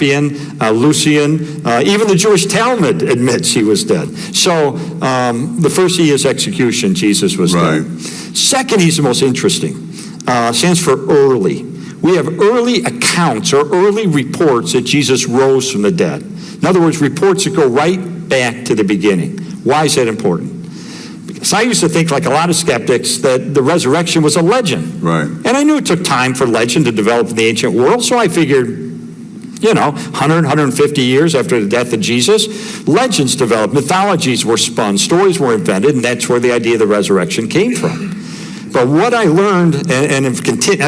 Lucian, even the Jewish Talmud admits he was dead. So the first E is execution, Jesus was dead. Second E is the most interesting. Stands for early. We have early accounts or early reports that Jesus rose from the dead. In other words, reports that go right back to the beginning. Why is that important? Because I used to think, like a lot of skeptics, that the resurrection was a legend. Right. And I knew it took time for legend to develop in the ancient world, so I figured, 100, 150 years after the death of Jesus, legends developed, mythologies were spun, stories were invented, and that's where the idea of the resurrection came from. But what I learned, and I've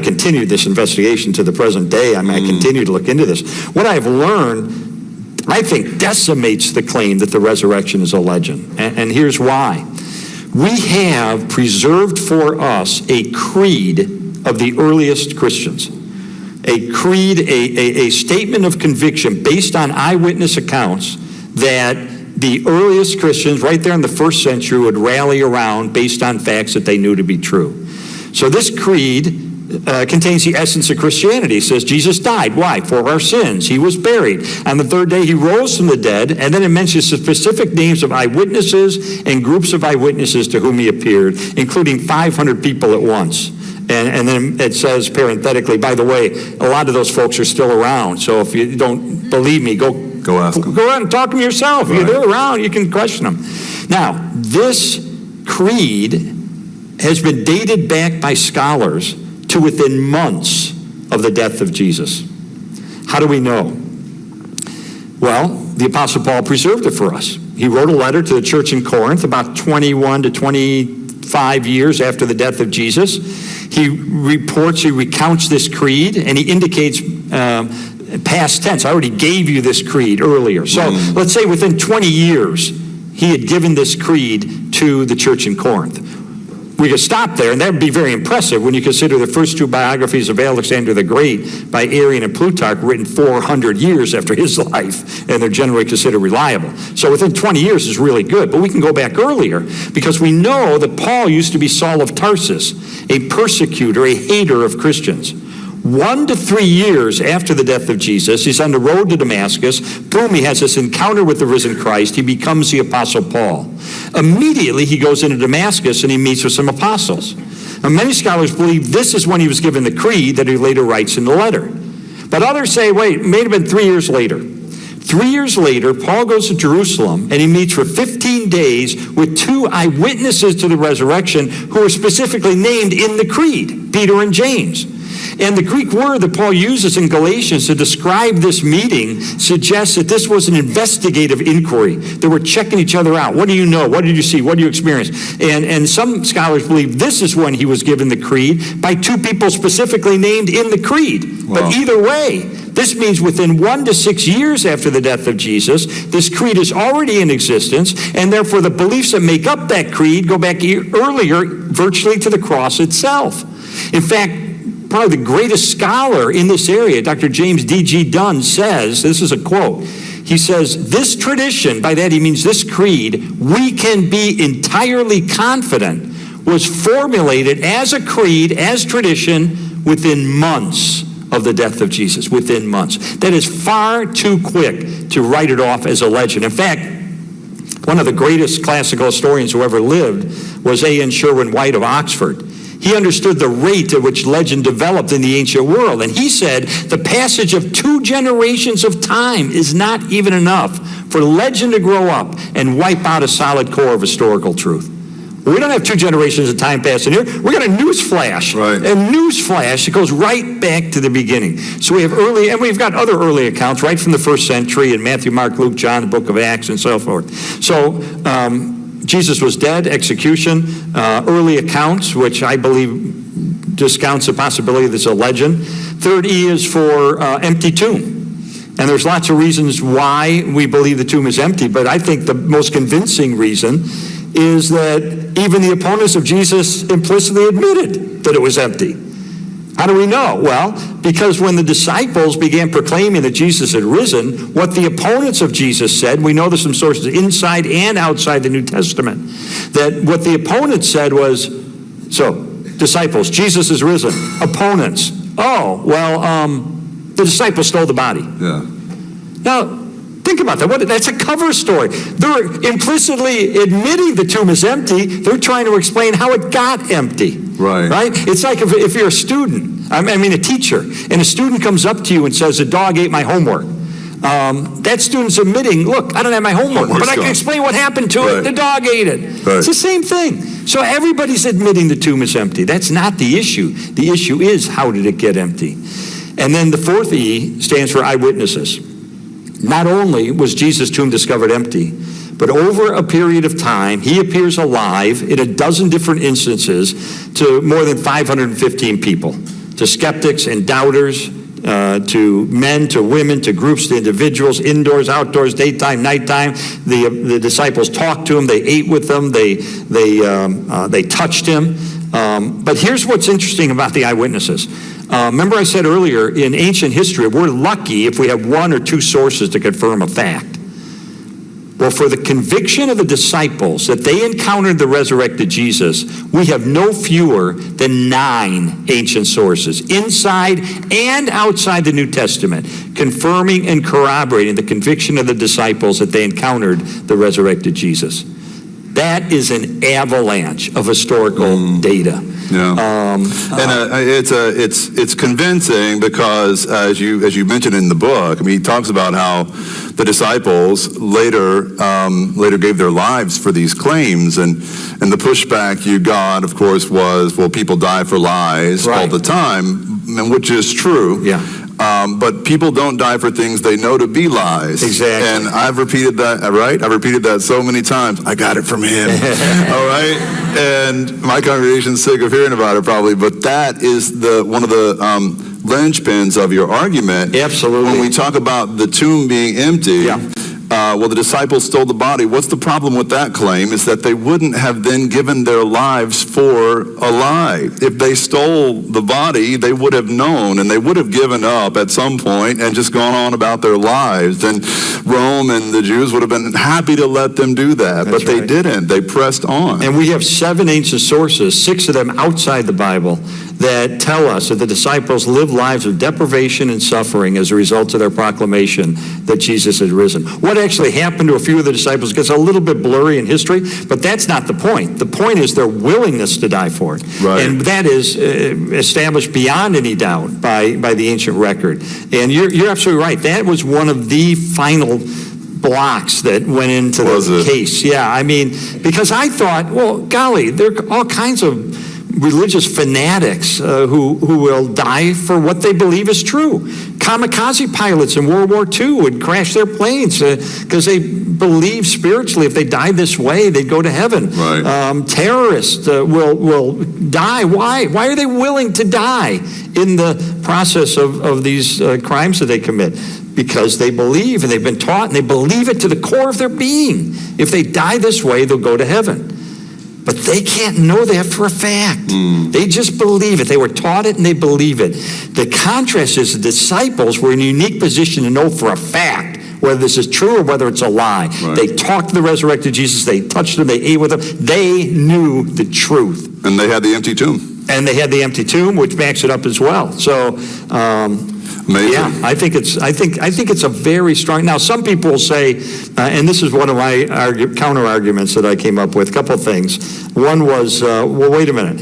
continued this investigation to the present day, I continue to look into this. What I've learned, I think, decimates the claim that the resurrection is a legend. And here's why. We have preserved for us a creed of the earliest Christians. A creed, a statement of conviction based on eyewitness accounts that the earliest Christians, right there in the first century, would rally around based on facts that they knew to be true. So this creed contains the essence of Christianity. It says Jesus died. Why? For our sins. He was buried. On the third day, he rose from the dead, and then it mentions the specific names of eyewitnesses and groups of eyewitnesses to whom he appeared, including 500 people at once. And then it says parenthetically, by the way, a lot of those folks are still around. So if you don't believe me, go ask them. Go out and talk to them yourself. Right. If they're around, you can question them. Now, this creed has been dated back by scholars to within months of the death of Jesus. How do we know? Well, the Apostle Paul preserved it for us. He wrote a letter to the church in Corinth about 21 to 25 years after the death of Jesus. He recounts this creed, and he indicates past tense. I already gave you this creed earlier. So let's say within 20 years, he had given this creed to the church in Corinth. We could stop there, and that would be very impressive when you consider the first two biographies of Alexander the Great by Arrian and Plutarch, written 400 years after his life, and they're generally considered reliable. So within 20 years is really good, but we can go back earlier, because we know that Paul used to be Saul of Tarsus, a persecutor, a hater of Christians. 1 to 3 years after the death of Jesus, he's on the road to Damascus. Boom, he has this encounter with the risen Christ. He becomes the Apostle Paul. Immediately, he goes into Damascus and he meets with some apostles. Now, many scholars believe this is when he was given the creed that he later writes in the letter. But others say, wait, it may have been 3 years later. 3 years later, Paul goes to Jerusalem and he meets for 15 days with two eyewitnesses to the resurrection who are specifically named in the creed, Peter and James. And the Greek word that Paul uses in Galatians to describe this meeting suggests that this was an investigative inquiry. They were checking each other out. What do you know? What did you see? What do you experience? And some scholars believe this is when he was given the creed by two people specifically named in the creed. Wow. But either way, this means within 1 to 6 years after the death of Jesus, this creed is already in existence, and therefore the beliefs that make up that creed go back earlier, virtually to the cross itself. In fact, probably the greatest scholar in this area, Dr. James D.G. Dunn, says, this is a quote, he says, this tradition, by that he means this creed, we can be entirely confident, was formulated as a creed, as tradition, within months of the death of Jesus, within months. That is far too quick to write it off as a legend. In fact, one of the greatest classical historians who ever lived was A.N. Sherwin White of Oxford. He understood the rate at which legend developed in the ancient world. And he said the passage of 2 generations of time is not even enough for legend to grow up and wipe out a solid core of historical truth. We don't have 2 generations of time passing here. We got a news flash. Right. A news flash that goes right back to the beginning. So we have early, and we've got other early accounts right from the first century in Matthew, Mark, Luke, John, the book of Acts, and so forth. So Jesus was dead, execution, early accounts, which I believe discounts the possibility that it's a legend. Third E is for empty tomb. And there's lots of reasons why we believe the tomb is empty, but I think the most convincing reason is that even the opponents of Jesus implicitly admitted that it was empty. How do we know? Well, because when the disciples began proclaiming that Jesus had risen, what the opponents of Jesus said, we know there's some sources inside and outside the New Testament, that what the opponents said was, so, disciples, Jesus is risen. Opponents, oh, well, the disciples stole the body. Yeah. Now, think about that. That's a cover story. They're implicitly admitting the tomb is empty. They're trying to explain how it got empty. Right? It's like if you're a student, a teacher, and a student comes up to you and says, "A dog ate my homework." That student's admitting, "Look, I don't have my homework, but I can explain what happened to it. The dog ate it." Right. It's the same thing. So everybody's admitting the tomb is empty. That's not the issue. The issue is, how did it get empty? And then the fourth E stands for eyewitnesses. Not only was Jesus' tomb discovered empty, but over a period of time, he appears alive in a dozen different instances to more than 515 people, to skeptics and doubters, to men, to women, to groups, to individuals, indoors, outdoors, daytime, nighttime. The disciples talked to him. They ate with them. They touched him. But here's what's interesting about the eyewitnesses. Remember I said earlier, in ancient history, we're lucky if we have one or two sources to confirm a fact. Well, for the conviction of the disciples that they encountered the resurrected Jesus, we have no fewer than 9 ancient sources, inside and outside the New Testament, confirming and corroborating the conviction of the disciples that they encountered the resurrected Jesus. That is an avalanche of historical data. Yeah, it's convincing because as you mentioned in the book, he talks about how the disciples later gave their lives for these claims, and the pushback you got, of course, was, well, people die for lies all the time, and which is true. Yeah. But people don't die for things they know to be lies. Exactly. And I've repeated that, right? I've repeated that so many times. I got it from him. All right? And my congregation's sick of hearing about it probably, but that is one of the linchpins of your argument. Absolutely. When we talk about the tomb being empty, well, the disciples stole the body. What's the problem with that claim is that they wouldn't have then given their lives for a lie. If they stole the body, they would have known, and they would have given up at some point and just gone on about their lives. And Rome and the Jews would have been happy to let them do that, but they didn't. They pressed on. And we have 7 ancient sources, 6 of them outside the Bible, that tell us that the disciples lived lives of deprivation and suffering as a result of their proclamation that Jesus had risen. What actually happened to a few of the disciples gets a little bit blurry in history, but that's not the point. The point is their willingness to die for it. Right. And that is established beyond any doubt by the ancient record. And you're absolutely right. That was one of the final blocks that went into the case. Yeah, because I thought, well, golly, there are all kinds of religious fanatics who will die for what they believe is true. Kamikaze pilots in World War II would crash their planes because they believe spiritually if they died this way, they'd go to heaven. Right. Terrorists will die. Why? Why are they willing to die in the process of these crimes that they commit? Because they believe, and they've been taught, and they believe it to the core of their being. If they die this way, they'll go to heaven. But they can't know that for a fact. They just believe it. They were taught it and they believe it. The contrast is the disciples were in a unique position to know for a fact whether this is true or whether it's a lie. Right. They talked to the resurrected Jesus. They touched him. They ate with him. They knew the truth. And they had the empty tomb. And they had the empty tomb, which backs it up as well. So, amazing. Yeah, I think it's a very strong. Now, some people will say, and this is one of my counter arguments that I came up with. A couple of things. One was, well, wait a minute.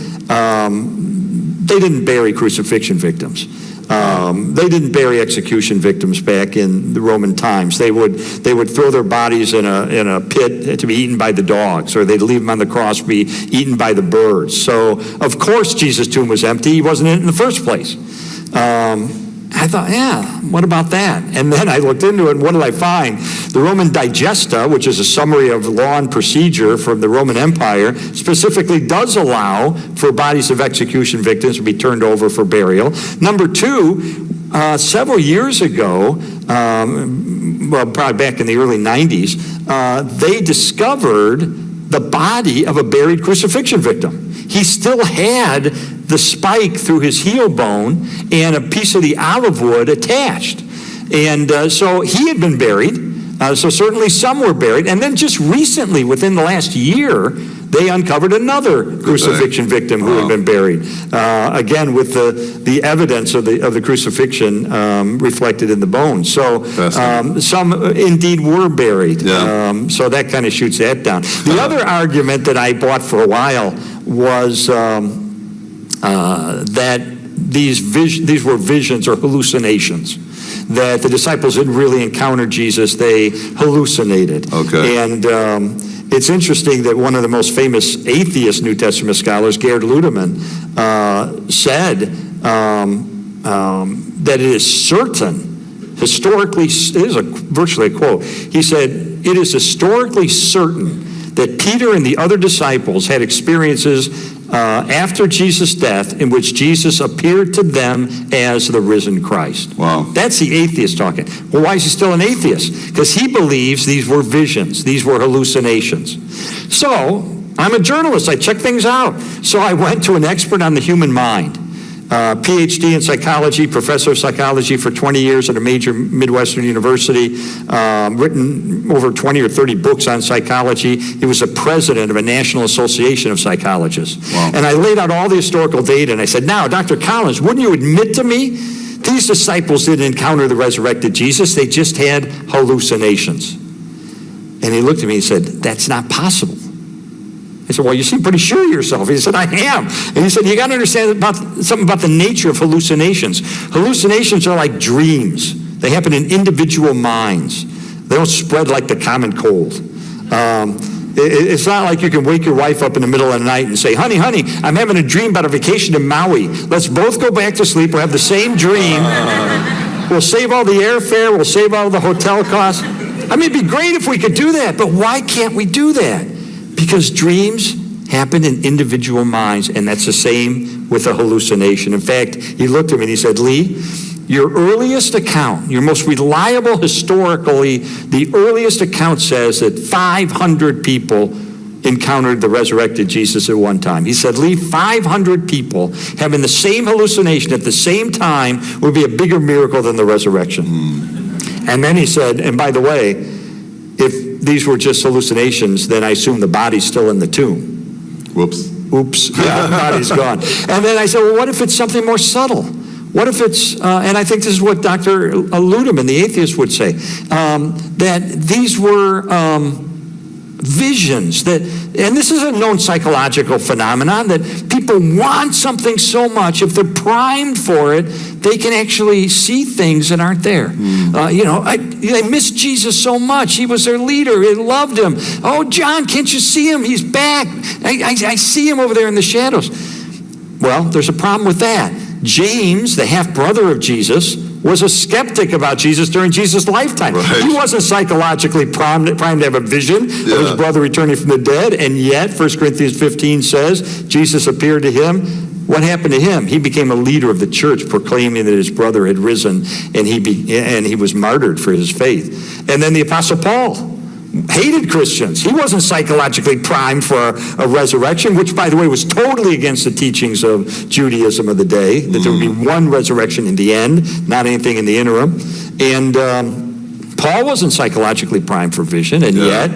They didn't bury crucifixion victims. They didn't bury execution victims back in the Roman times. They would throw their bodies in a pit to be eaten by the dogs, or they'd leave them on the cross to be eaten by the birds. So, of course, Jesus' tomb was empty. He wasn't in it in the first place. I thought, what about that? And then I looked into it, and what did I find? The Roman Digesta, which is a summary of law and procedure from the Roman Empire, specifically does allow for bodies of execution victims to be turned over for burial. Number 2, several years ago, well, probably back in the early 90s, they discovered the body of a buried crucifixion victim. He still had the spike through his heel bone and a piece of the olive wood attached. And so he had been buried. So certainly some were buried. And then just recently, within the last year, they uncovered another crucifixion victim who had been buried. Again, with the evidence of the crucifixion reflected in the bones. So some indeed were buried. Yeah. So that kind of shoots that down. The other argument that I bought for a while was that these were visions or hallucinations, that the disciples didn't really encounter Jesus, they hallucinated. Okay. And it's interesting that one of the most famous atheist New Testament scholars, Gerd Ludemann, said that it is certain, historically, it is virtually a quote, he said, it is historically certain that Peter and the other disciples had experiences after Jesus' death in which Jesus appeared to them as the risen Christ. Wow. That's the atheist talking. Well, why is he still an atheist? Because he believes these were visions, these were hallucinations. So, I'm a journalist, I check things out. So I went to an expert on the human mind. PhD in psychology, professor of psychology for 20 years at a major Midwestern university, written over 20 or 30 books on psychology. He was a president of a National Association of Psychologists. Wow. And I laid out all the historical data, and I said, now, Dr. Collins, wouldn't you admit to me these disciples didn't encounter the resurrected Jesus, they just had hallucinations? And he looked at me and said, that's not possible. I said, well, you seem pretty sure of yourself. He said, I am. And he said, you got to understand something about the nature of hallucinations. Hallucinations are like dreams. They happen in individual minds. They don't spread like the common cold. It's not like you can wake your wife up in the middle of the night and say, honey, I'm having a dream about a vacation in Maui. Let's both go back to sleep. We'll have the same dream. We'll save all the airfare. We'll save all the hotel costs. I mean, it'd be great if we could do that, but why can't we do that? Because dreams happen in individual minds, and that's the same with a hallucination. In fact, he looked at me and he said, Lee, your earliest account, your most reliable historically, the earliest account says that 500 people encountered the resurrected Jesus at one time. He said, Lee, 500 people having the same hallucination at the same time would be a bigger miracle than the resurrection. And then he said, and by the way, if these were just hallucinations, then I assume the body's still in the tomb. Whoops. Oops, yeah, the body's gone. And then I said, well, what if it's something more subtle? What if it's, and I think this is what Dr. Ludemann, the atheist, would say, that these were visions, and this is a known psychological phenomenon, that people want something so much, if they're primed for it, they can actually see things that aren't there. They miss Jesus so much. He was their leader. They loved him. Oh, John, can't you see him? He's back. I see him over there in the shadows. Well, there's a problem with that. James, the half-brother of Jesus, was a skeptic about Jesus during Jesus' lifetime. Right. He wasn't psychologically primed to have a vision of his brother returning from the dead, and yet 1 Corinthians 15 says Jesus appeared to him. What happened to him? He became a leader of the church, proclaiming that his brother had risen, and he was martyred for his faith. And then the Apostle Paul hated Christians. He wasn't psychologically primed for a resurrection, which, by the way, was totally against the teachings of Judaism of the day, that there would be one resurrection in the end, not anything in the interim. And Paul wasn't psychologically primed for vision, and yet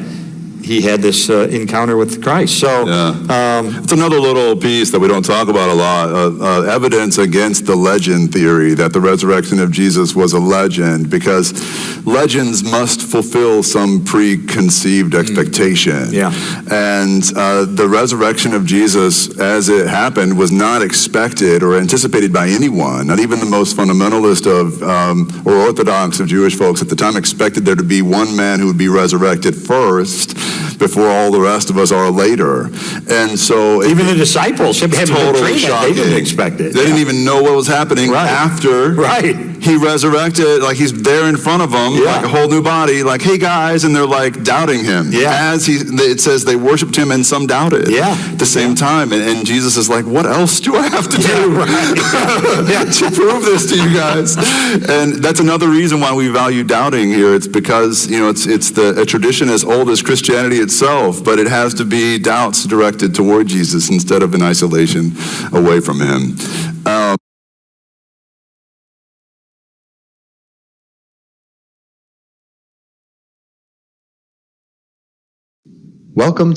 he had this encounter with Christ. So it's another little piece that we don't talk about a lot, evidence against the legend theory that the resurrection of Jesus was a legend, because legends must fulfill some preconceived expectation. And the resurrection of Jesus as it happened was not expected or anticipated by anyone. Not even the most fundamentalist of or orthodox of Jewish folks at the time expected there to be one man who would be resurrected first before all the rest of us are later. And so even the disciples totally shocking. They didn't expect it. They didn't even know what was happening after he resurrected. Like, he's there in front of them, like a whole new body, like, hey guys, and they're like doubting him. As it says they worshiped him and some doubted at the same time. And Jesus is like, what else do I have to do to prove this to you guys? And that's another reason why we value doubting here. It's because, it's a tradition as old as Christianity itself, but it has to be doubts directed toward Jesus instead of in isolation away from him. Welcome